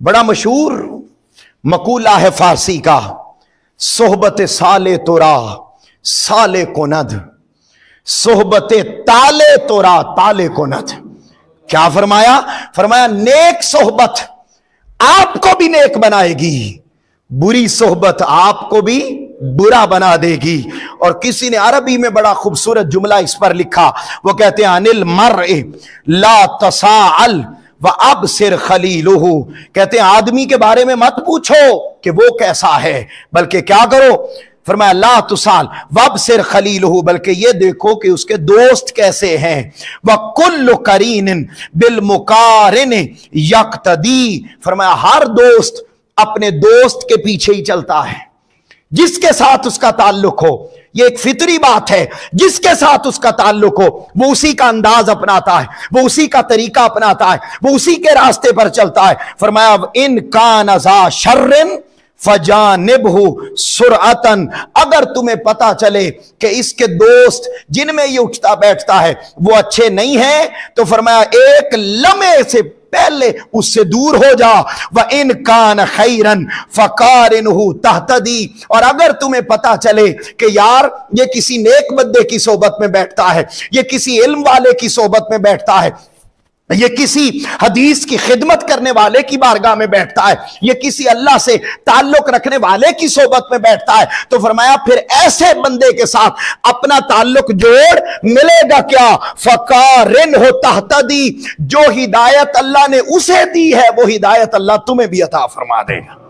बड़ा मशहूर मकूला है फारसी का, सोहबत साले तोरा साले को नद, सोहबत ताले तोरा ताले को नद। क्या फरमाया? फरमाया नेक सोहबत आपको भी नेक बनाएगी, बुरी सोहबत आपको भी बुरा बना देगी। और किसी ने अरबी में बड़ा खूबसूरत जुमला इस पर लिखा, वो कहते हैं अनिल मर्इ ला तसाअल व अब सिर खलीलुहु। कहते हैं आदमी के बारे में मत पूछो कि वो कैसा है, बल्कि क्या करो, फरमाया ला तुसाल वब सिर खलीलुहु, बल्कि ये देखो कि उसके दोस्त कैसे हैं। व कुल्लु करीन बिल मुकारिन यक्तदी, फरमाया हर दोस्त अपने दोस्त के पीछे ही चलता है, जिसके साथ उसका ताल्लुक हो। ये एक फितरी बात है, जिसके साथ उसका ताल्लुक हो वो उसी का अंदाज अपनाता है, वो उसी का तरीका अपनाता है, वो उसी के रास्ते पर चलता है। फरमाया इन कान ज़ा शर्रिन फजानिबहु सुरअतन, अगर तुम्हें पता चले कि इसके दोस्त जिनमें ये उठता बैठता है वो अच्छे नहीं है, तो फरमाया एक लम्हे से पहले उससे दूर हो जा। व इन कान खैरन फकारिनहु तहतदी, और अगर तुम्हें पता चले कि यार ये किसी नेक बंदे की सोबत में बैठता है, ये किसी इल्म वाले की सोबत में बैठता है, ये किसी हदीस की खिदमत करने वाले की बारगाह में बैठता है, ये किसी अल्लाह से ताल्लुक रखने वाले की सोबत में बैठता है, तो फरमाया फिर ऐसे बंदे के साथ अपना ताल्लुक जोड़, मिलेगा क्या? फकारिन हो तहतदी, जो हिदायत अल्लाह ने उसे दी है वो हिदायत अल्लाह तुम्हें भी अता फरमा देगा।